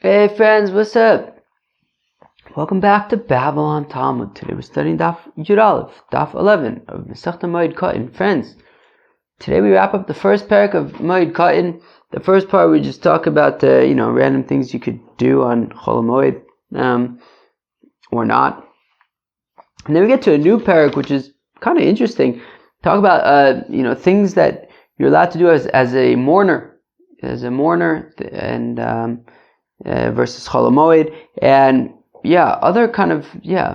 Hey friends, what's up? Welcome back to Babylon Talmud. Today we're studying Daf Yud Aleph, Daf 11 of Masechta Moed Katan. Friends, today we wrap up the first parak of Moed Katan. The first part we just talk about random things you could do on chol hamoed, or not. And then we get to a new parak which is kind of interesting. Talk about things that you're allowed to do as a mourner, and versus chol hamoed, and other kind of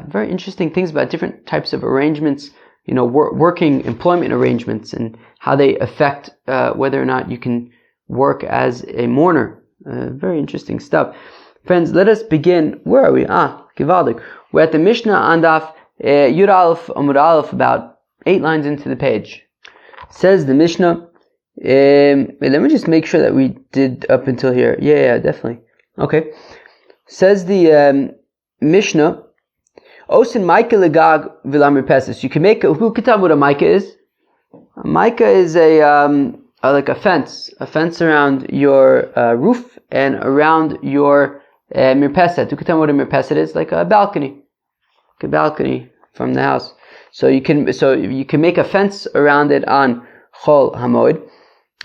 very interesting things about different types of arrangements, working employment arrangements and how they affect whether or not you can work as a mourner. Very interesting stuff. Friends, let us begin. Where are we? Givaldik. We're at the Mishnah on Daf Yud Aleph Amud Aleph, about 8 lines into the page. Says the Mishnah. Let me just make sure that we did up until here. Yeah, definitely. Okay. Says the Mishnah, Osin Maika Legag Vilamir Pesis. You can make who can tell what a Maika is? A Maika is like a fence around your roof and around your mirpeset. Who can tell me what a mirpeset is? Like a balcony from the house. So you can make a fence around it on chol hamoed.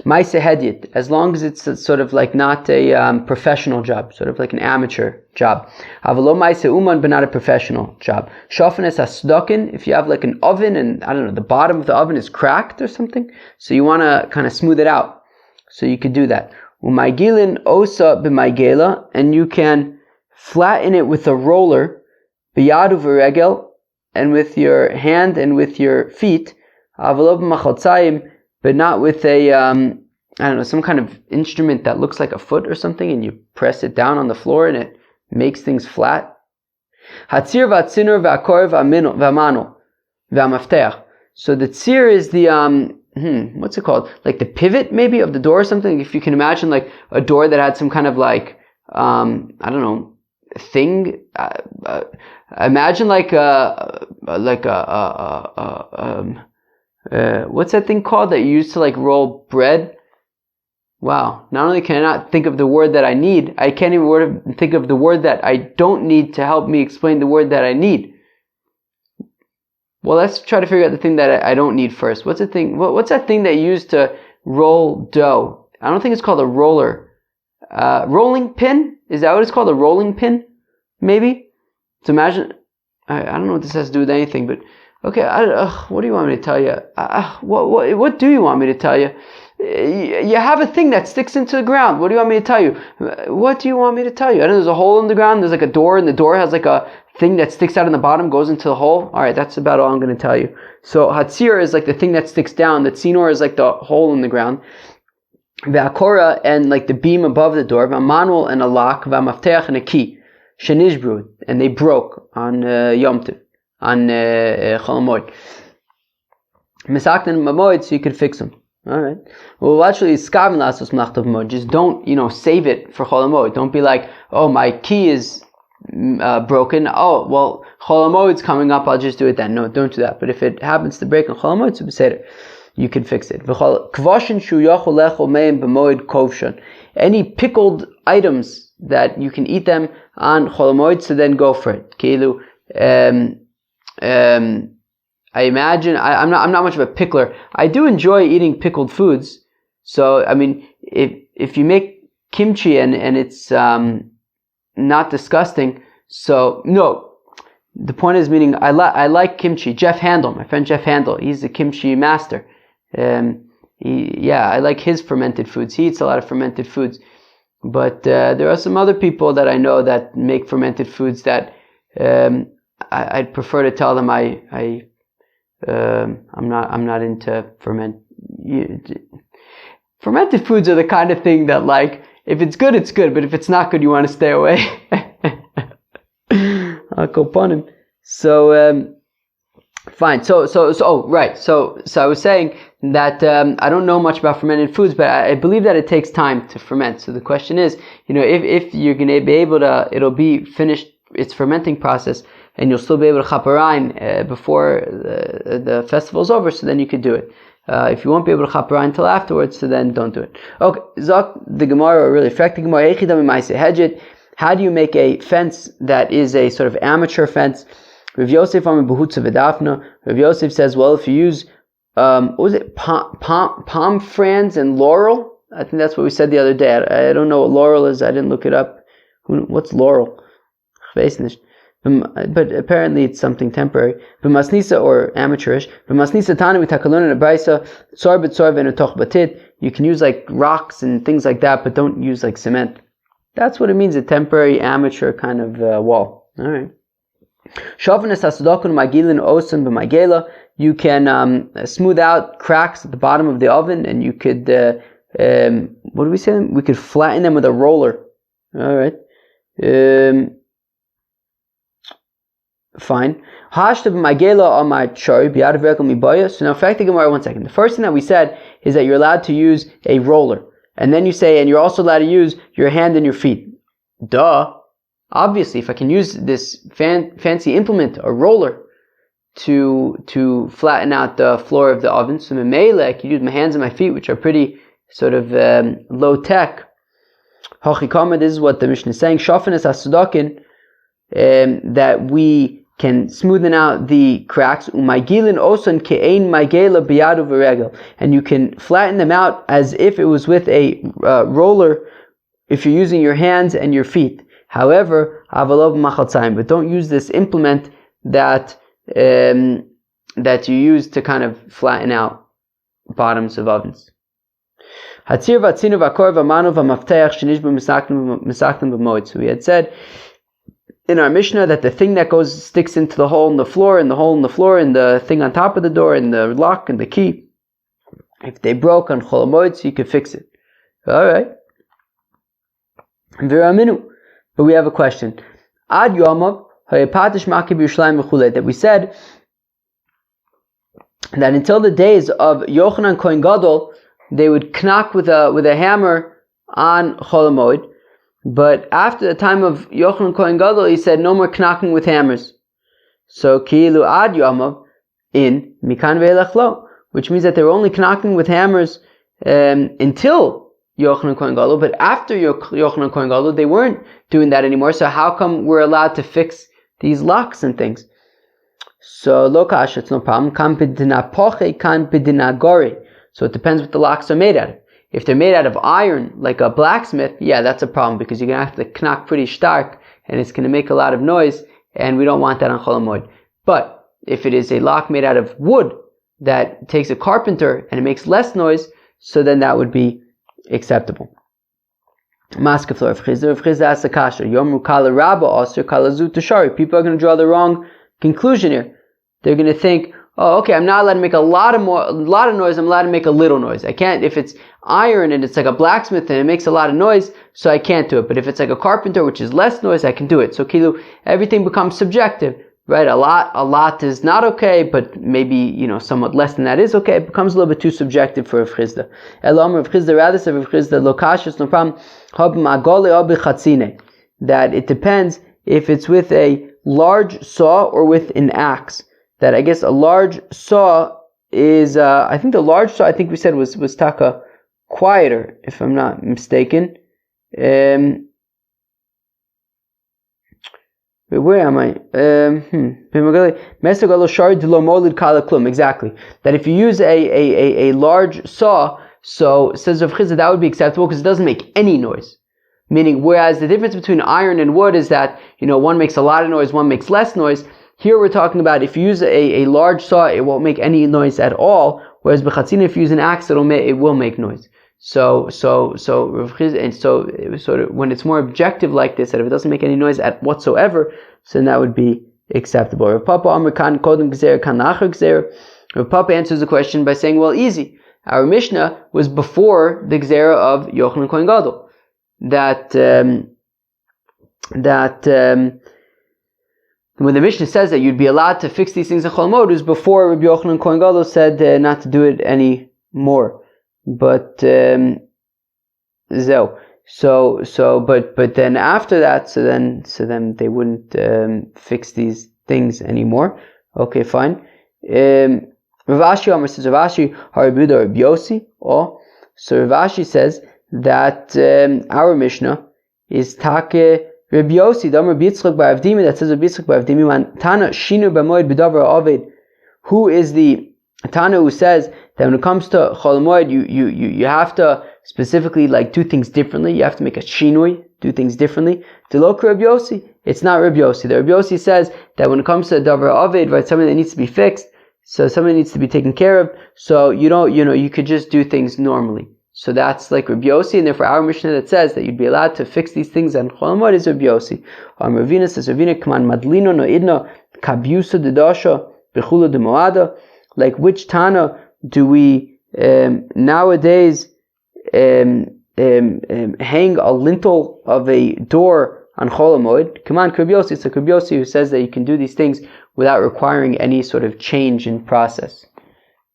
Maise hedyet, as long as it's sort of like not a professional job, sort of like an amateur job. Avalo maise uman, but not a professional job. Shofenes asdokin, if you have like an oven and the bottom of the oven is cracked or something, so you want to kind of smooth it out, so you could do that. Umaygilin osa b'maygela, and you can flatten it with a roller, b'yadu v'regel, and with your hand and with your feet. Avalo b'machotzayim, but not with a, some kind of instrument that looks like a foot or something, and you press it down on the floor and it makes things flat. Hatzir v'atzinur v'akor v'amano v'amafteach. So the tzir is the, what's it called? Like the pivot maybe of the door or something. If you can imagine like a door that had some kind of like, thing. Imagine what's that thing called that you use to like roll bread? Wow. Not only can I not think of the word that I need, I can't even think of the word that I don't need to help me explain the word that I need. Well, let's try to figure out the thing that I don't need first. What's that thing that you use to roll dough? I don't think it's called a roller. Rolling pin? Is that what it's called? A rolling pin? Maybe? So imagine, I don't know what this has to do with anything, but okay, what do you want me to tell you? What do you want me to tell you? You have a thing that sticks into the ground. What do you want me to tell you? What do you want me to tell you? I know there's a hole in the ground. There's like a door, and the door has like a thing that sticks out in the bottom, goes into the hole. All right, that's about all I'm going to tell you. So hatzir is like the thing that sticks down. The tzinor is like the hole in the ground. Ve'akora, and like the beam above the door. Ve'manuel, and a lock. Ve'amafteach, and a key. Shenishbru, and they broke on Yom Tov, on chol hamoed. Misakten moed, so you could fix them. Alright. Well, actually, skavim lasos melacha moed. Just don't, save it for chol hamoed. Don't be like, oh, my key is broken. Oh, well, chol hamoed's coming up. I'll just do it then. No, don't do that. But if it happens to break on chol hamoed, so beseder, you can fix it. Any pickled items that you can eat them on chol hamoed, so then go for it. Keilu, I imagine I'm not much of a pickler. I do enjoy eating pickled foods. So I mean, if you make kimchi and it's not disgusting, so no. The point is, meaning I like kimchi. Jeff Handel, my friend Jeff Handel, he's the kimchi master. I like his fermented foods. He eats a lot of fermented foods. But there are some other people that I know that make fermented foods that I'd prefer to tell them I'm not into fermented foods are the kind of thing that, like, if it's good, it's good, but if it's not good, you want to stay away. I'll go upon him. So fine. So I was saying that I don't know much about fermented foods, but I believe that it takes time to ferment. So the question is, if you're going to be able to, it'll be finished its fermenting process, and you'll still be able to chaparine before the festival's over, so then you could do it. If you won't be able to chaparine until afterwards, so then don't do it. Okay, Zok the Gemara, or really fact the Gemara, How do you make a fence that is a sort of amateur fence? Rav Yosef says, well, if you use what was it, palm fronds and laurel? I think that's what we said the other day. I don't know what laurel is. I didn't look it up. What's laurel? But apparently it's something temporary. B'masnisa, or amateurish. B'masnisa tana v'takalun and abraisa tzor b'tzor v'enotoch batit. You can use like rocks and things like that, but don't use like cement. That's what it means, a temporary amateur kind of wall. All right. Shovanes hasudokun magilin osun b'magela. You can smooth out cracks at the bottom of the oven, and you could what do we say? We could flatten them with a roller. All right. Fine. So now, fact the Gemara, 1 second. The first thing that we said is that you're allowed to use a roller, and then you say, and you're also allowed to use your hand and your feet. Duh. Obviously, if I can use this fancy implement, a roller, to flatten out the floor of the oven, so memele, I can use my hands and my feet, which are pretty sort of low tech. This is what the Mishnah is saying. Shofenes hasudakin, that we can smoothen out the cracks. Umaygilin osan ke'ein maygela biyadu v'regel, and you can flatten them out as if it was with a roller, if you're using your hands and your feet. However, avalov machaltzayim, but don't use this implement that you use to kind of flatten out bottoms of ovens. So we had said in our Mishnah that the thing that sticks into the hole in the floor, and the thing on top of the door, and the lock and the key, if they broke on chol hamoed, so you could fix it. All right. But we have a question. Ad Yomov that we said that until the days of Yochanan Kohen Gadol, they would knock with a hammer on chol hamoed. But after the time of Yochanan Kohen Gadol, he said no more knocking with hammers. So ki'ilu ad Yomov in mikan ve'elach lo, which means that they were only knocking with hammers until Yochanan Kohen Gadol, but after Yochanan Kohen Gadol, they weren't doing that anymore. So how come we're allowed to fix these locks and things? So lo kasha, it's no problem. Kan b'dina poche, kan b'dina gore. So it depends what the locks are made out of. If they're made out of iron, like a blacksmith, yeah, that's a problem, because you're gonna have to knock pretty stark, and it's gonna make a lot of noise, and we don't want that on chol hamoed. But if it is a lock made out of wood that takes a carpenter and it makes less noise, so then that would be acceptable. Maska floor of Chizda asks the kasha. Yomru kala rabba osir kala zu tashari. People are going to draw the wrong conclusion here. They're going to think, oh, okay, I'm not allowed to make a lot of noise. I'm allowed to make a little noise. I can't, if it's iron and it's like a blacksmith and it makes a lot of noise, so I can't do it. But if it's like a carpenter, which is less noise, I can do it. So kilu, everything becomes subjective, right? A lot is not okay, but maybe, somewhat less than that is okay. It becomes a little bit too subjective for Rav Chizda. Elam Rav Chizda, rather say Rav Chizda, lo kashus, no problem, that it depends if it's with a large saw or with an axe. That I guess a large saw is, I think the large saw, I think we said was taka quieter, if I'm not mistaken. Where am I? Exactly. That if you use a large saw, so says Rav Chizda, that would be acceptable because it doesn't make any noise. Meaning, whereas the difference between iron and wood is that, one makes a lot of noise, one makes less noise. Here we're talking about if you use a large saw, it won't make any noise at all. Whereas b'chatzina, if you use an axe, it will make noise. So Rav Chizda, and so it was sort of, when it's more objective like this, that if it doesn't make any noise at whatsoever, so then that would be acceptable. Rav Papa Amar kan kodem gzeir kan nachar gzeir. Rav Papa answers the question by saying, well, easy. Our Mishnah was before the gzeira of Yochanan Kohen Gadol. That when the Mishnah says that you'd be allowed to fix these things in chol hamoed, it was before Rabbi Yochanan Kohen Gadol said not to do it anymore. But zeo. But then after that, so then they wouldn't fix these things anymore. Okay, fine. Rav Ashi Amar says, Rav Ashi Haribuda Rav Yossi. So Rav Ashi says that our Mishnah is take Rabbi Yossi, Dam Rabbi Yitzchak bar Avdimi, that says Rabbi Yitzchak bar Avdimi, man Tana Shinu b'moed b'davar aved. Who is the Tana who says that when it comes to chol moed, you have to specifically like do things differently. You have to make a shinui, do things differently. Delok Rabbi Yossi, it's not Rabbi Yossi. The Rabbi Yossi says that when it comes to davar aved, right, something that needs to be fixed, so something needs to be taken care of. So you could just do things normally. So that's like Rabbi Yossi, and therefore our Mishnah that says that you'd be allowed to fix these things on chol moed is Rabbi Yossi. Ravina says Ravina Kman Madlino no idno kabiusa dedasha bechula demoada. Like which Tana do we nowadays hang a lintel of a door on chol moed? Come on, Rabbi Yossi. It's a Rabbi Yossi who says that you can do these things without requiring any sort of change in process.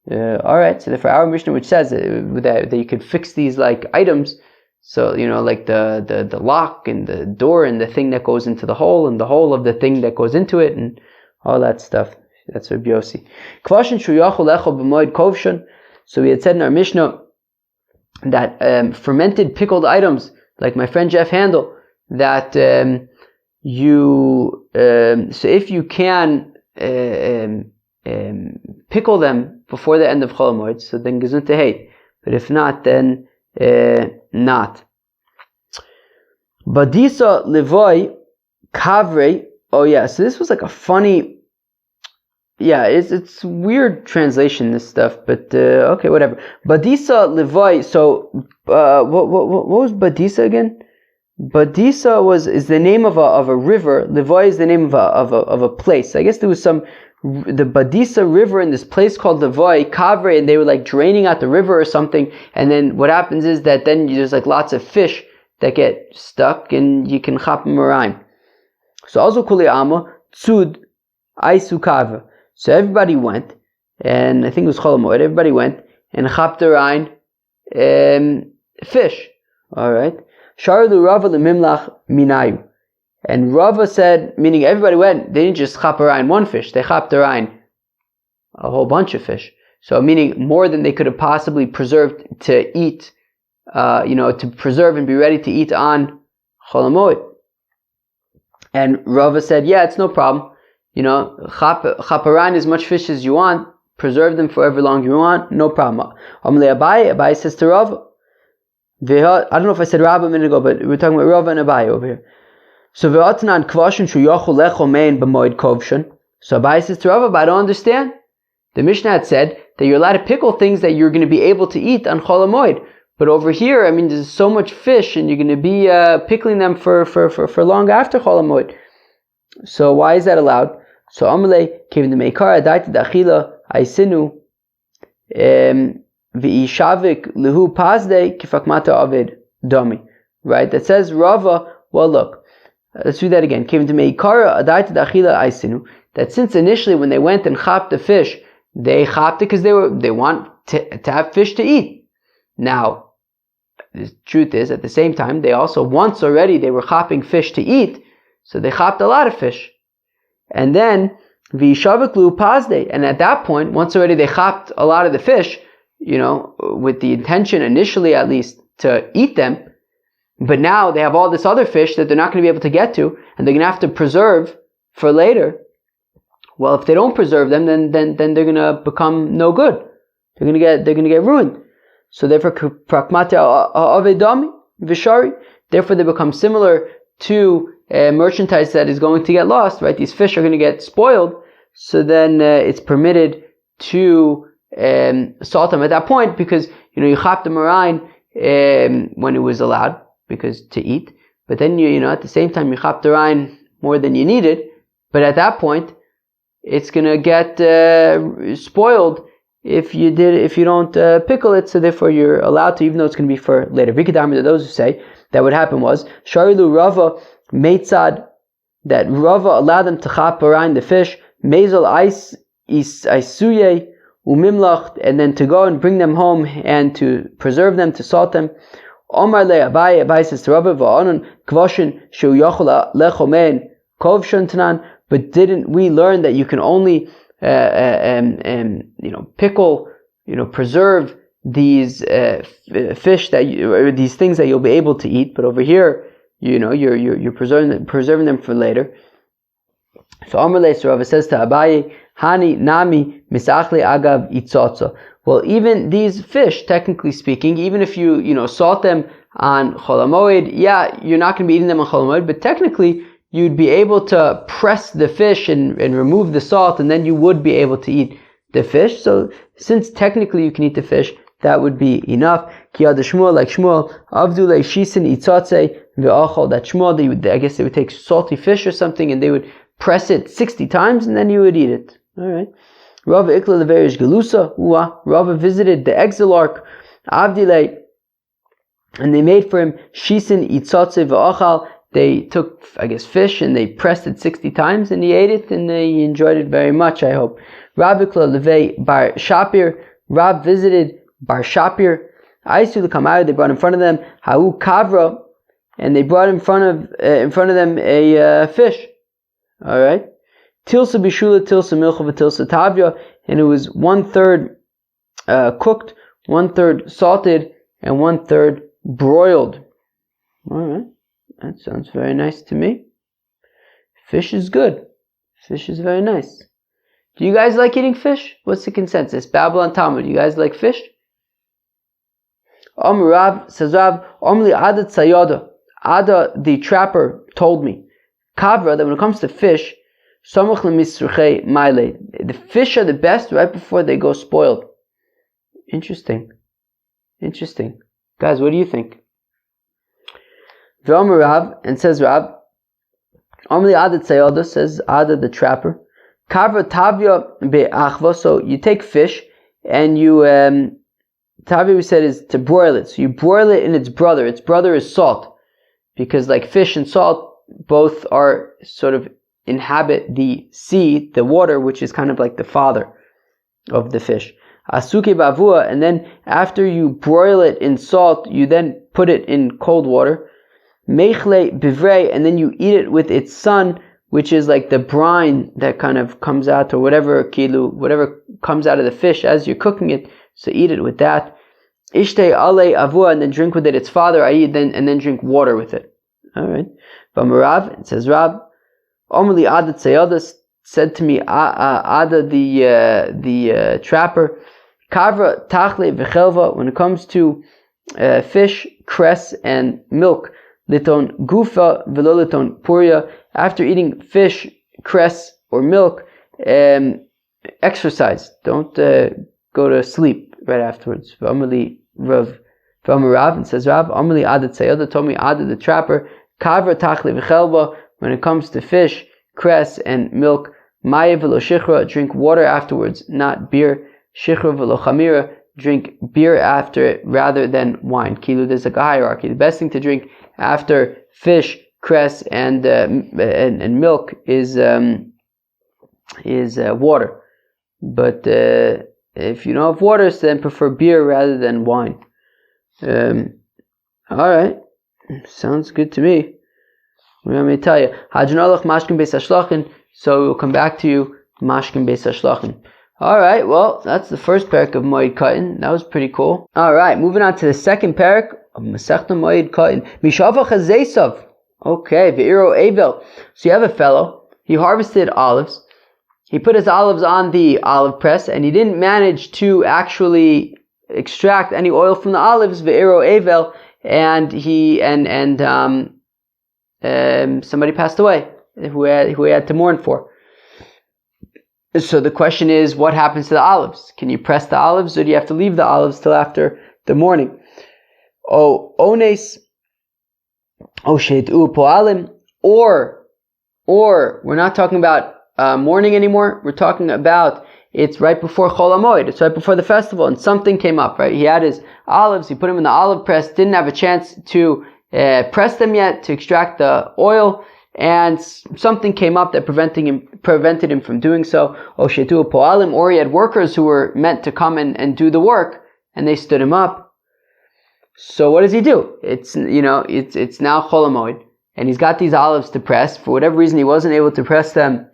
Alright, so for our Mishnah which says that you could fix these like items, so like the lock and the door and the thing that goes into the hole and the hole of the thing that goes into it and all that stuff. That's Rabbi Yossi. So we had said in our Mishnah that fermented pickled items, like my friend Jeff Handel, that so if you can pickle them before the end of chol moed, so then gesund heit. But if not, then not. Badisa levoy kavre. Oh yeah, so this was like a funny. Yeah, it's weird translation, this stuff, but okay, whatever. Badisa levoy. So what was Badisa again? Badisa is the name of a river. Levoy is the name of a place. I guess there was the Badisa river in this place called Levoy, Kavre, and they were like draining out the river or something. And then what happens is that then there's like lots of fish that get stuck, and you can chap them around. So also kuli ama tzud aisu kavre. So everybody went, and I think it was chol moed. Everybody went and chapped around fish. All right. Sharlu Rava lemimlach minayu. And Rava said, meaning everybody went, they didn't just chap around one fish, they chapped around a whole bunch of fish. So meaning more than they could have possibly preserved to eat, to preserve and be ready to eat on chol moed. And Rava said, yeah, it's no problem. Chap around as much fish as you want, preserve them for however long you want, no problem. Abai says to Rava, I don't know if I said Rabba a minute ago, but we're talking about Rava and Abai over here. So Ve'atnan kvashin shu yochel lecho mein b'moed kovshin. So Abai says to Rava, but I don't understand. The Mishnah had said that you're allowed to pickle things that you're going to be able to eat on chol moed. But over here, there's so much fish, and you're going to be pickling them for long after chol moed. So why is that allowed? So Amalei came to Meikara daita dachila aisinu v'ishavik lehu pazde kifakmata avid domi. Right? That says Rava. Well, look. Let's do that again. Came to Meikara daita dachila aisinu. That since initially when they went and chapped the fish, they chapped it because they want to have fish to eat. Now, the truth is, at the same time, they also once already they were chapping fish to eat, so they chapped a lot of fish. And then v'ishavik pazde, and at that point, once already they chapped a lot of the fish, with the intention initially at least to eat them. But now they have all this other fish that they're not going to be able to get to, and they're going to have to preserve for later. Well, if they don't preserve them, then they're going to become no good. They're going to get ruined. So therefore, prakmate avedami vishari. Therefore, they become similar to merchandise that is going to get lost. Right? These fish are going to get spoiled. So then it's permitted to salt them at that point, because you chop them around when it was allowed, because to eat. But then at the same time you chop the rind more than you needed. But at that point, it's gonna get spoiled if you don't pickle it. So therefore, you're allowed to, even though it's gonna be for later. Vikadamar, those who say that what happened was Sharilu Rava Meitzad, that Rava allowed them to chop around the fish, Mezel Isuye Umimlach, and then to go and bring them home and to preserve them, to salt them. Omar le Abai says to Rava va'anon kvashin shu yochel lechomen kovshon tanan. But didn't we learn that you can only pickle, preserve these fish these things that you'll be able to eat? But over here, you're preserving them for later. So Amar le, so Rava says to Abaye, Hani nami misachle agav itzotza. Well, even these fish, technically speaking, even if you salt them on chol hamoed, you're not going to be eating them on chol hamoed, but technically you'd be able to press the fish and remove the salt, and then you would be able to eat the fish. So since technically you can eat the fish, that would be enough. Ki ad Shmuel, like Shmuel, avdu le shisin itzotze ve'achol. That Shmuel, I guess they would take salty fish or something, and they would press it 60 times, and then you would eat it. All right. Rava ikla leverish gelusa. Rava visited the exilarch, avdile, and they made for him shisin itzotze ve'achal. They took, I guess, fish and they pressed it 60 times, and he ate it, and he enjoyed it very much, I hope. Rav ikla levei bar Shapir. Rav visited Bar Shapir. Aisu l'kamayah, they brought in front of them ha'u kavra, and they brought in front of them a fish. All right, tilsa bishula, tilsa milcha, v'tilsa tavya, and it was 1/3 cooked, 1/3 salted, and 1/3 broiled. All right, that sounds very nice to me. Fish is good. Fish is very nice. Do you guys like eating fish? What's the consensus? Babylon Talmud, you guys like fish? Rav says Rav, Omli Ada Tzayada. Ada, the trapper, told me, Kavra, that when it comes to fish, the fish are the best right before they go spoiled. Interesting. Guys, what do you think? V'Omer Rav, and says Rav, Omli Ada Tzayada, says Ada the trapper, Kavra Tavya be'achva, so you take fish, and you, Tavya we said is to broil it. So you broil it in its brother. Its brother is salt. Because like fish and salt, both are sort of inhabit the sea, the water, which is kind of like the father of the fish. Asuke bavua, and then after you broil it in salt, you then put it in cold water. Meichle bivrei, and then you eat it with its son, which is like the brine that kind of comes out, or whatever comes out of the fish as you're cooking it. So eat it with that. Ishtei ale avua, and then drink with it its father, and then drink water with it. All right. Rav, it says Rav, Omri Ada Tzayada, said to me, Ada the trapper, Kavra Tachle v'chelva, when it comes to fish, cress, and milk, liton gufa v'lo liton puria. After eating fish, cress, or milk, exercise. Don't go to sleep right afterwards. V'amali Rav, and says Rav, Amali Ada Tzayada told me, Ada the trapper, Kavra Tachle v'chelva, when it comes to fish, cress, and milk, Maya v'lo shichra, drink water afterwards, not beer. Shichra v'lo chamira, drink beer after it rather than wine. Kilu, there's like a hierarchy. The best thing to drink after fish, cress, and milk is water. But if you don't have water, so then prefer beer rather than wine. Alright, sounds good to me. Let me tell you, so we'll come back to you, Mashkin Beis Hashlachin. Alright, well, that's the first parak of Moed Katan. That was pretty cool. Alright, moving on to the second parak of Masechta Moed Katan. Mishavach HaZesav. Okay, Ve'iro Evel. So you have a fellow, he harvested olives, he put his olives on the olive press, and he didn't manage to actually extract any oil from the olives, Ve'iro Evel, and somebody passed away who he had to mourn for. So the question is, what happens to the olives? Can you press the olives, or do you have to leave the olives till after the mourning? Ones, sheit'u po'alim, or we're not talking about mourning anymore. We're talking about it's right before chol hamoed. It's right before the festival, and something came up. Right, he had his olives. He put them in the olive press. Didn't have a chance to press them yet to extract the oil, and something came up that prevented him from doing so. Or he had workers who were meant to come and do the work, and they stood him up. So what does he do? It's now chol hamoed, and he's got these olives to press. For whatever reason, he wasn't able to press them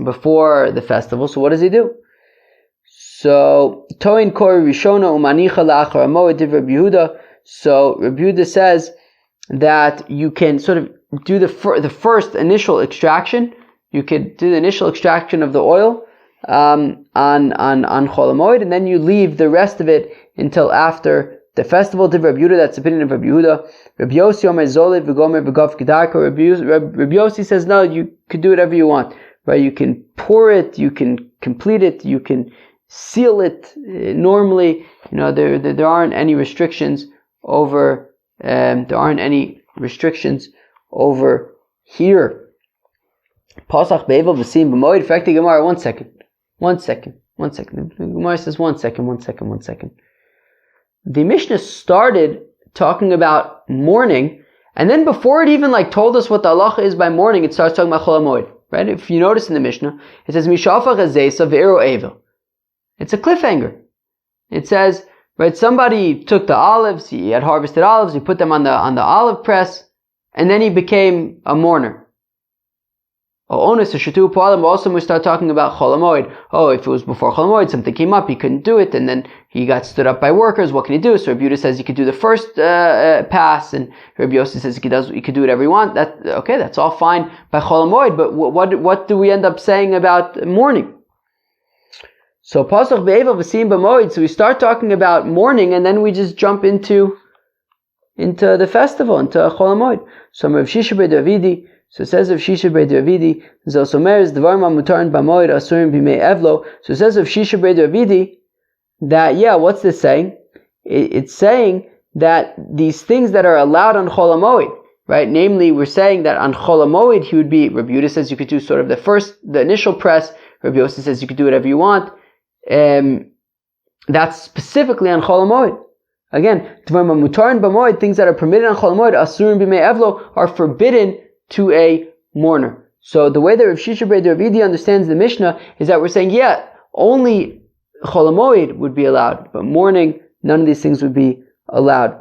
before the festival. So what does he do? So toin kori rishona umanicha la'achar hamoed div Rabbi Yehuda. So Rabbi Yehuda says that you can sort of do the first initial extraction. You could do the initial extraction of the oil on chol hamoed, and then you leave the rest of it until after the festival. Div Rabbi Yehuda, that's the opinion of Rabbi Yehuda. Rabbi Yossi Omer Zolev v'gomer v'gaf kedarka. Rabbi Yossi says no, you could do whatever you want. Right? You can pour it, you can complete it, you can seal it. Normally, there aren't any restrictions over. There aren't any restrictions over here. Pasach be'evel v'sim b'moed. In fact, the Gemara, one second. The Gemara says one second. The Mishnah started talking about mourning, and then before it even told us what the halacha is by mourning, it starts talking about chol hamoed. Right? If you notice in the Mishnah, it says mishafach hazesa ve'ero evel. It's a cliffhanger. It says, right, somebody took the olives, he had harvested olives, he put them on the olive press, and then he became a mourner. Also, we start talking about chol hamoed. Oh, if it was before chol hamoed, something came up, he couldn't do it, and then he got stood up by workers. What can he do? So Rabbi Yehuda says he could do the first pass, and Rabbi Yossi says he could do whatever he wants. That's all fine by chol hamoed. But what do we end up saying about mourning? So pasach be'evel v'sim b'moed. So we start talking about mourning, and then we just jump into the festival, into chol hamoed. So Rav Shisha bar Davidi. So it says of Shisha bar Davidi, Zelsomer dvar ma'mutarin b'moed asurim b'mei evlo. So it says of Shisha bar Davidi that, what's this saying? It's saying that these things that are allowed on chol hamoed, right? Namely, we're saying that on chol hamoed he would be. Rabbi Yehuda says you could do sort of the initial press. Rabbi Yossi says you could do whatever you want. That's specifically on chol hamoed. Again, dvar ma'mutarin b'moed, things that are permitted on chol hamoed asurim b'mei evlo, are forbidden to a mourner. So the way that Rav Shisha bar Davidi understands the Mishnah is that we're saying, only chol hamoed would be allowed, but mourning, none of these things would be allowed.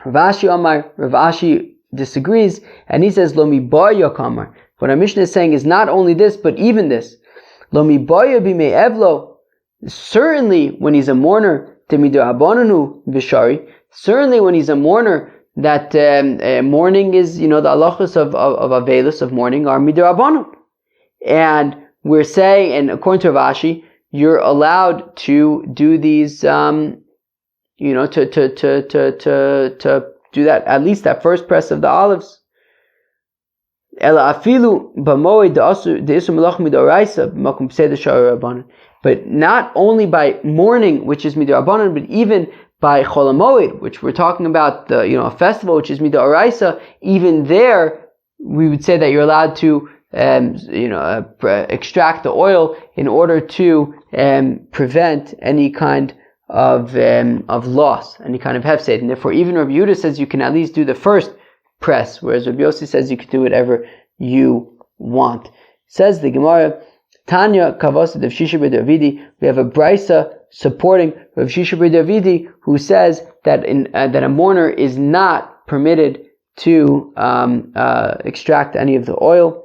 Rav Ashi disagrees, and he says, Lo mibaya kamar. What our Mishnah is saying is not only this, but even this. Lo mibaya b'mei evlo. Certainly when he's a mourner, temidu abonanu v'shari. Certainly when he's a mourner, that mourning is, the halachos of avelus, of mourning, are midrabanan. And we're saying, and according to Rav Ashi, you're allowed to do these, to do that, at least that first press of the olives. But not only by mourning, which is midrabanan, but even by chol hamoed, which we're talking about, a festival, which is midoraisa, even there, we would say that you're allowed to, extract the oil in order to prevent any kind of loss, any kind of hefsed. And therefore, even Rabbi Yehuda says you can at least do the first press, whereas Rabbi Yossi says you can do whatever you want. Says the Gemara, Tanya Kavasad of Shisha bar Davidi, we have a brisa supporting Rav Shisha bar Davidi, who says that that a mourner is not permitted to extract any of the oil.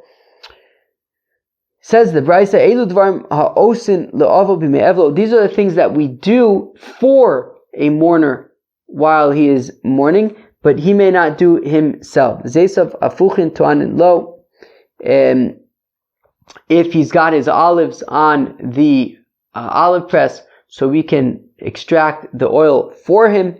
Says the brisa, Elu dvarim ha'osin le'avo b'mei evlo. These are the things that we do for a mourner while he is mourning, but he may not do himself. Zesav afuchin toanin lo. If he's got his olives on the olive press, so we can extract the oil for him.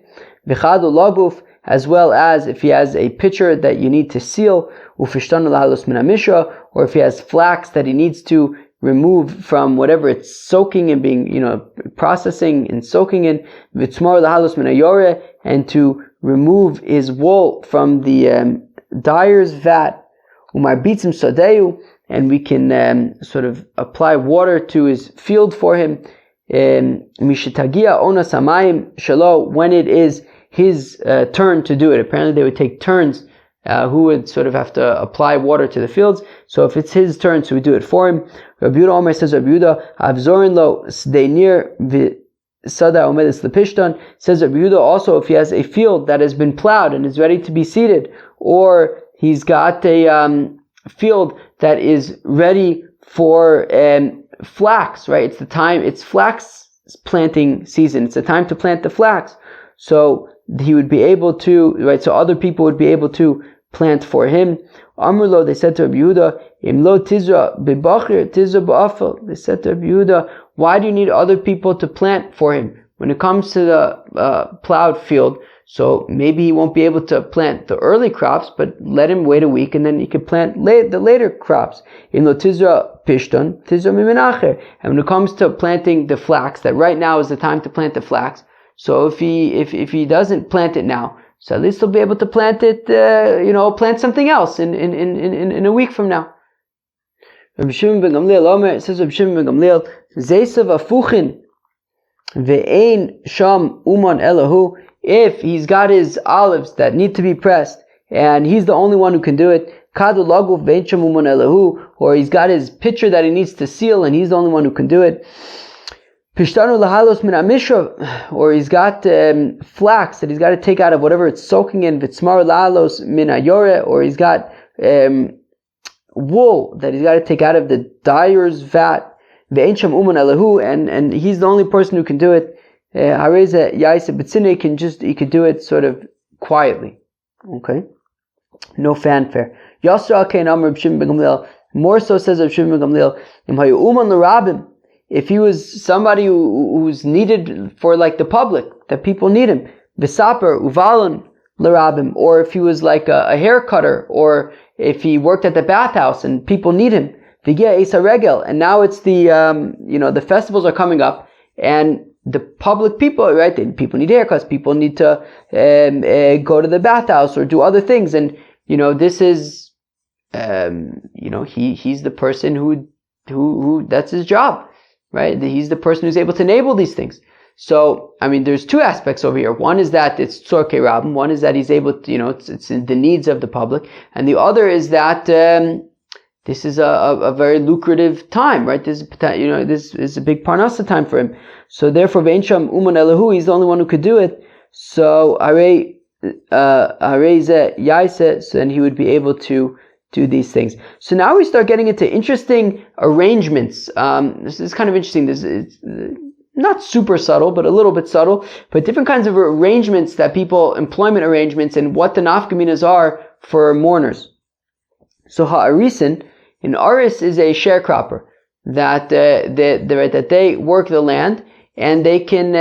V'chadu laguf, as well as if he has a pitcher that you need to seal, ufishtanu lahalus min hamishra, or if he has flax that he needs to remove from whatever it's soaking and being, processing and soaking in, v'tzmor lahalus min hayore, and to remove his wool from the dyer's vat, umarbitzim sadeu, and we can sort of apply water to his field for him. Mishitagia onas hamayim shalo, when it is his turn to do it. Apparently they would take turns who would sort of have to apply water to the fields. So if it's his turn, so we do it for him. Rabbi Yehuda Omer says, Rabbi Yehuda, avzorin lo sdeinir v'sada omedes lepishtan. Says Rabbi Yehuda also, if he has a field that has been plowed and is ready to be seeded, or he's got a field that is ready for flax, right? It's flax planting season. It's the time to plant the flax. So he would be able to, right? So other people would be able to plant for him. Amrlo, they said to Rabbi Yehuda, Imlo tizra bebachir tizra ba'afel. They said to Rabbi Yehuda, why do you need other people to plant for him? When it comes to the plowed field, so maybe he won't be able to plant the early crops, but let him wait a week and then he could plant the later crops. Imlo tizra pishton tizra mimenacher. And when it comes to planting the flax, that right now is the time to plant the flax. So if he doesn't plant it now, so at least he'll be able to plant it, plant something else in a week from now. Rabbi Shimon ben Gamliel Omer, it says Rabbi Shimon ben Gamliel, Zeisav afuchin ve'ein sham uman elahu. If he's got his olives that need to be pressed, and he's the only one who can do it, kadu laguf ve'ein sham uman elahu, or he's got his pitcher that he needs to seal, and he's the only one who can do it. Pishtanu lahalos min amishra, or he's got flax that he's got to take out of whatever it's soaking in. V'tzmar lahalos min ayore, or he's got wool that he's got to take out of the dyer's vat. Ve'ein sham uman elahu, and he's the only person who can do it. Hareza yaisa b'tzine, he could do it sort of quietly. Okay, no fanfare. Yasra kein amar Reb Shimon ben Gamliel. More so says Reb Shimon ben Gamliel, im hayu uman l'rabim. If he was somebody who's needed for like the public, that people need him, v'saper uvalon l'rabim, or if he was like a hair cutter, or if he worked at the bathhouse and people need him, v'gia esa regel, and now it's the the festivals are coming up, and the public people, right? People need haircuts, people need to go to the bathhouse or do other things, and this is he's the person who that's his job. Right? He's the person who's able to enable these things. So, there's two aspects over here. One is that it's tzorkei rabim. One is that he's able to, it's in the needs of the public. And the other is that, this is a very lucrative time, right? This is a big parnasa time for him. So therefore, ve'ein sham uman elahu, he's the only one who could do it. So, harei zeh yaiseh, so then he would be able to do these things. So now we start getting into interesting arrangements. This is kind of interesting. This is not super subtle, but a little bit subtle. But different kinds of arrangements that employment arrangements, and what the nafkaminas are for mourners. So ha'arisin, an aris is a sharecropper that they work the land, and they can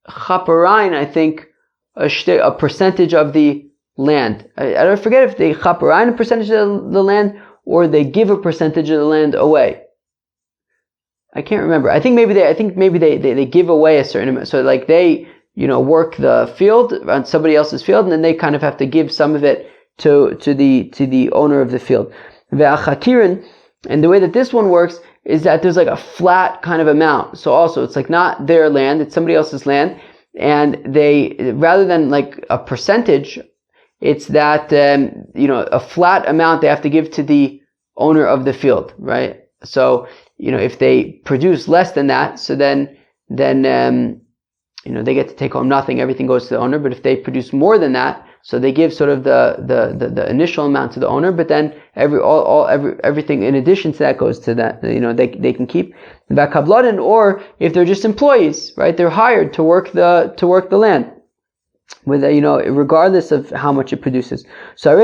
chaperein, I think, a percentage of the land. I don't forget if they chaperein a percentage of the land, or they give a percentage of the land away. I can't remember. I think maybe they give away a certain amount. So like they, work the field on somebody else's field, and then they kind of have to give some of it to the owner of the field. Ve'achakirin, and the way that this one works is that there's like a flat kind of amount. So also it's like not their land, it's somebody else's land. And they, rather than like a percentage, it's that, a flat amount they have to give to the owner of the field, right? So, if they produce less than that, so then they get to take home nothing, everything goes to the owner. But if they produce more than that, so they give sort of the initial amount to the owner, but then everything in addition to that goes to that, they can keep. Or if they're just employees, right? They're hired to work the land, with regardless of how much it produces. So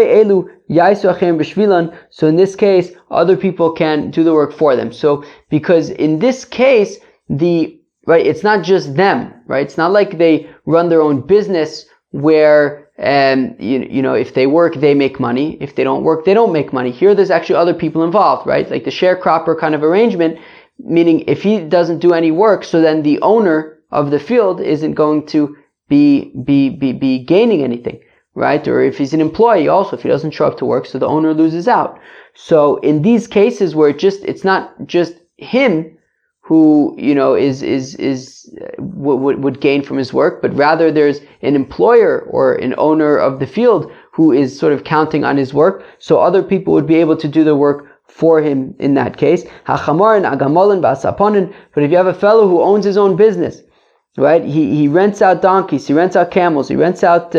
in this case, other people can do the work for them. So because in this case, it's not just them, right? It's not like they run their own business where if they work, they make money. If they don't work, they don't make money. Here, there's actually other people involved, right? Like the sharecropper kind of arrangement, meaning if he doesn't do any work, so then the owner of the field isn't going to be gaining anything, right? Or if he's an employee also, if he doesn't show up to work, so the owner loses out. So in these cases where it's not just him who, would gain from his work, but rather there's an employer or an owner of the field who is sort of counting on his work, so other people would be able to do the work for him in that case. But if you have a fellow who owns his own business, right? He rents out donkeys, he rents out camels, he rents out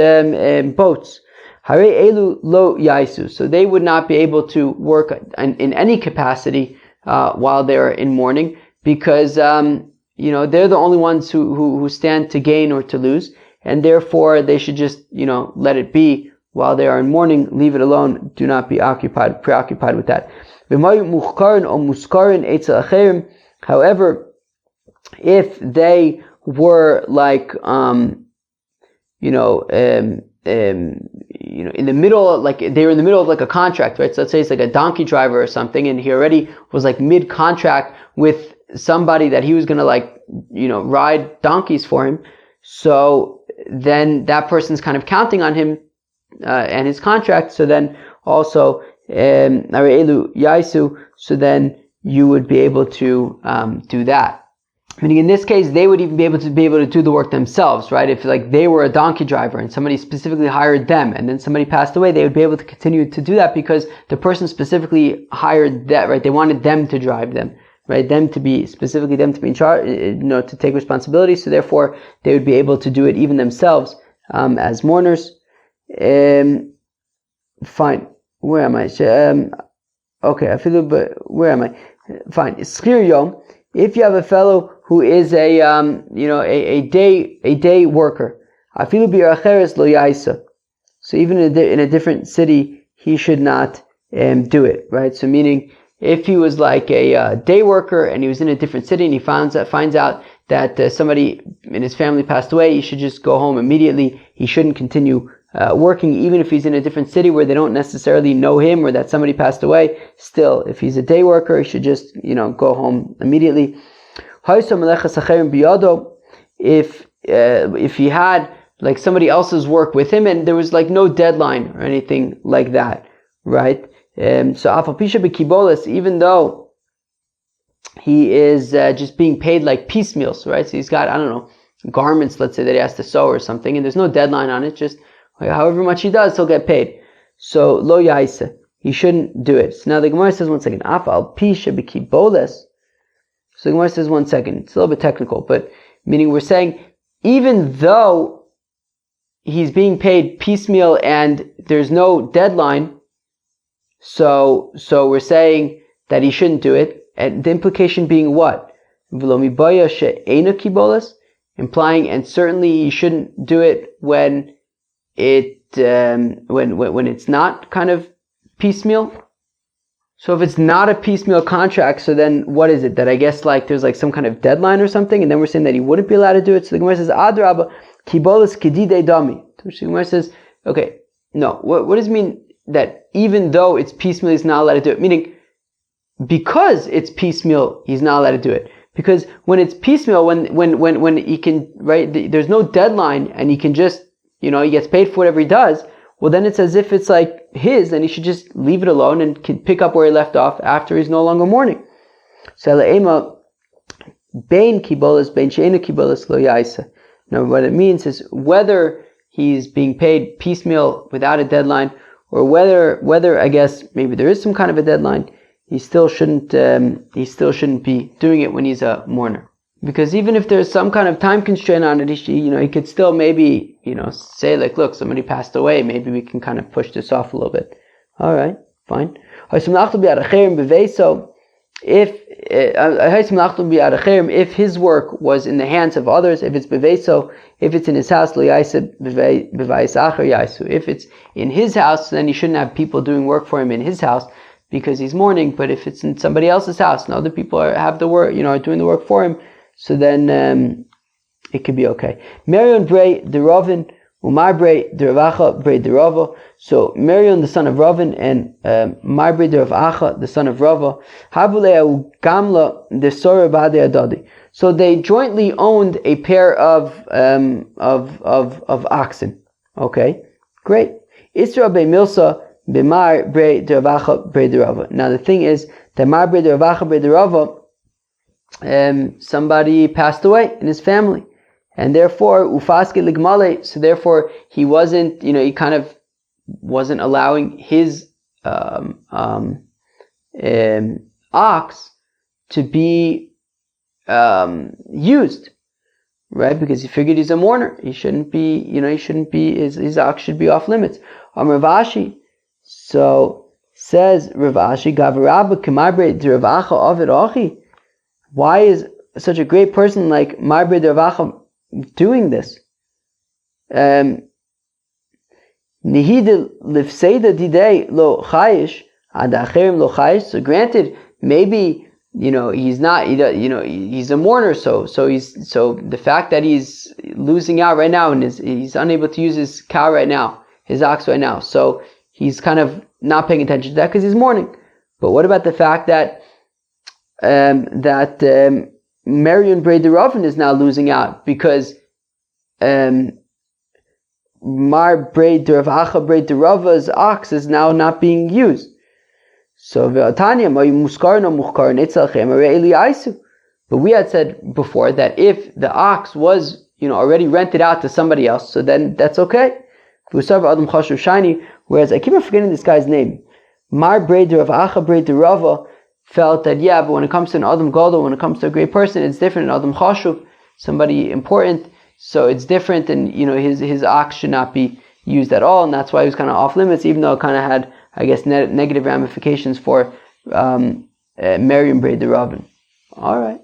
boats. So they would not be able to work in any capacity while they're in mourning, because they're the only ones who stand to gain or to lose, and therefore they should just, let it be while they are in mourning. Leave it alone. Do not be preoccupied with that. However, if they were like, in the middle, like they were in the middle of like a contract, right? So let's say it's like a donkey driver or something, and he already was like mid-contract with somebody that he was going to ride donkeys for him. So then that person's kind of counting on him and his contract. So then also, so then you would be able to do that. Meaning in this case, they would even be able to do the work themselves, right? If like they were a donkey driver and somebody specifically hired them, and then somebody passed away, they would be able to continue to do that because the person specifically hired that, right? They wanted them to drive them, right? Them to be in charge, to take responsibility. So therefore, they would be able to do it even themselves as mourners. Fine. Where am I? Okay, I feel, but where am I? Fine. Skir yom. If you have a fellow who is a day worker, afilu b'acheres lo yaisa. So even in a different city, he should not do it, right? So meaning, if he was like a day worker and he was in a different city and he finds out that somebody in his family passed away, he should just go home immediately. He shouldn't continue working, even if he's in a different city where they don't necessarily know him or that somebody passed away. Still, if he's a day worker, he should just, go home immediately. If he had like somebody else's work with him and there was like no deadline or anything like that, right? So afal pisha b'kibolos, even though he is just being paid like piecemeals, right? So he's got, garments, let's say, that he has to sew or something, and there's no deadline on it, just however much he does, he'll get paid. So lo yaisa, he shouldn't do it. So now the Gemara says, one second, afal pisha b'kibolos. So the Gemara says, one second, it's a little bit technical, but meaning we're saying, even though he's being paid piecemeal and there's no deadline, so we're saying that he shouldn't do it, and the implication being what? Implying, and certainly he shouldn't do it when when it's not kind of piecemeal. So if it's not a piecemeal contract, so then what is it? That I guess like there's like some kind of deadline or something, and then we're saying that he wouldn't be allowed to do it. So the Gemara says, Adraba, kibolas kedidei dami. So the Gemara says, okay, no, what does it mean that even though it's piecemeal, he's not allowed to do it? Meaning, because it's piecemeal, he's not allowed to do it. Because when it's piecemeal, when he can, right, there's no deadline, and he can just, he gets paid for whatever he does, well then it's as if it's like his, and he should just leave it alone and can pick up where he left off after he's no longer mourning. So le'ema, bein kibolas, bein she'ena kibolas lo yaisa. Now what it means is whether he's being paid piecemeal without a deadline, or whether I guess maybe there is some kind of a deadline, he still shouldn't be doing it when he's a mourner. Because even if there's some kind of time constraint on it, he could still maybe, say like, look, somebody passed away, maybe we can kind of push this off a little bit. Alright, fine. If his work was in the hands of others, if it's beveso, if it's in his house, if it's in his house, then he shouldn't have people doing work for him in his house because he's mourning. But if it's in somebody else's house and other people have the work, are doing the work for him, so then it could be okay. Marion Bray the Ravin, Umar Bray the Ravacha Bray the Rava. So Marion the son of Ravin and Umar Bray the Ravacha the son of Rava. Havuleu Gamla the Sora Bade Adadi. So they jointly owned a pair of oxen. Okay, great. Isra Bey Milsa B'Mar Bray the Ravacha Bray the Rava. Now the thing is that Mar Bray the Ravacha Bray the Rava, somebody passed away in his family, and therefore ufaske ligmale, so therefore he wasn't, he kind of wasn't allowing his ox to be used, right? Because he figured he's a mourner, he shouldn't be, his ox should be off limits. Ravashi, so says Ravashi, Gavarabba Kamabre Ravacha Ovid Achi. Why is such a great person like Mar Brei Ravacha doing this? Nihide lifseida didei lo chayish ad acherim lo chayish. So granted, maybe he's not. He's a mourner. So the fact that he's losing out right now and he's unable to use his cow right now, his ox right now. So he's kind of not paying attention to that because he's mourning. But what about the fact that Marion Brei Deravin is now losing out because Mar Brei Deravacha Brei Derava's ox is now not being used. So but we had said before that if the ox was already rented out to somebody else, so then that's okay. Whereas I keep on forgetting this guy's name. Mar Brei Deravacha Brei Derava felt that but when it comes to an Adam Gadol, when it comes to a great person, it's different. An Adam Chashuv, somebody important. So it's different, and his ox should not be used at all, and that's why he was kind of off limits, even though it kind of had, I guess, negative ramifications for Miriam Brei Deravin. All right,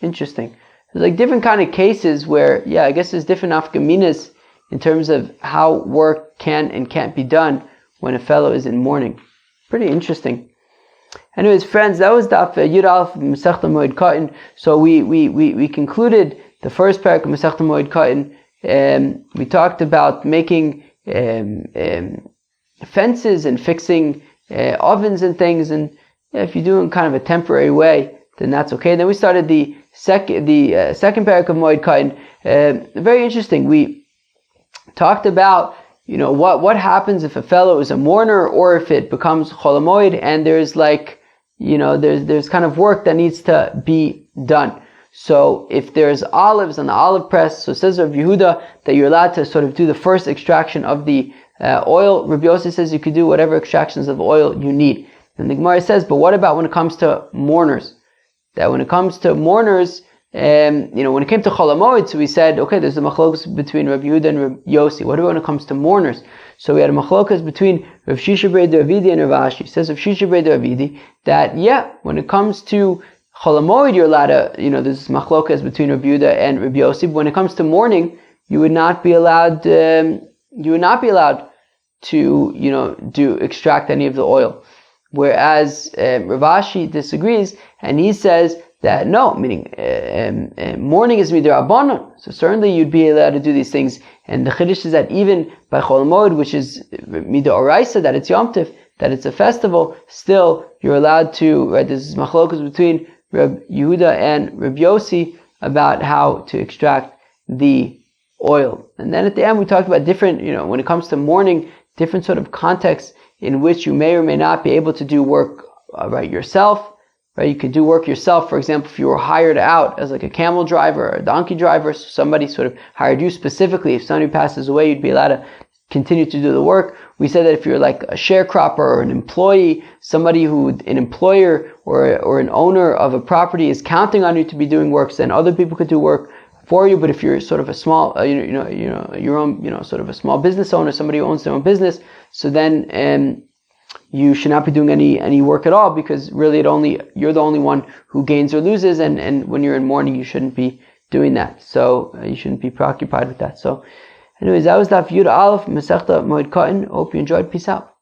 interesting. There's like different kind of cases where, I guess there's different nafkaminas in terms of how work can and can't be done when a fellow is in mourning. Pretty interesting. Anyways, friends, that was Daf Yud Aleph Masechta Moed Katan. So we concluded the first parak of Masechta Moed Katan. We talked about making fences and fixing ovens and things, and if you do it in kind of a temporary way, then that's okay. Then we started the second parak of Moed Katan. Very interesting. We talked about what happens if a fellow is a mourner or if it becomes chol hamoed, and there's there's kind of work that needs to be done. So if there's olives on the olive press, so it says Rav Yehuda that you're allowed to sort of do the first extraction of the oil. Rabbi Yossi says you could do whatever extractions of oil you need. And the Gemara says, but what about when it comes to mourners? That when it comes to mourners, when it came to chol hamoed, so we said, okay, there's a machlokas between Rav Yehuda and Rav Yossi. What about when it comes to mourners? So we had a machlokas between Rav Shisha Brei Davidi and Rav Ashi. It says Rav Shisha Brei Davidi that when it comes to chol hamoed, you're allowed to, there's machlokas between Rav Yehuda and Rav Yossi. But when it comes to mourning, you would not be allowed. You would not be allowed to, extract any of the oil. Whereas Rav Ashi disagrees, and he says that no, meaning mourning is midrabanan. So certainly you'd be allowed to do these things. And the chiddush is that even by chol hamoed, which is midoraisa, that it's Yom Tov, that it's a festival, still you're allowed to. Right, this is machlokas between Reb Yehuda and Reb Yossi about how to extract the oil. And then at the end we talked about different, when it comes to mourning, different sort of contexts in which you may or may not be able to do work yourself. Right, you could do work yourself. For example, if you were hired out as like a camel driver or a donkey driver, so somebody sort of hired you specifically. If somebody passes away, you'd be allowed to continue to do the work. We said that if you're like a sharecropper or an employee, somebody an employer or an owner of a property is counting on you to be doing work, then other people could do work for you. But if you're sort of a small, your own, sort of a small business owner, somebody who owns their own business, so then you should not be doing any work at all, because really you're the only one who gains or loses, and when you're in mourning, you shouldn't be doing that. So you shouldn't be preoccupied with that. So anyways, that was Daf Yud Aleph Masechta Moed Katan. Hope you enjoyed. Peace out.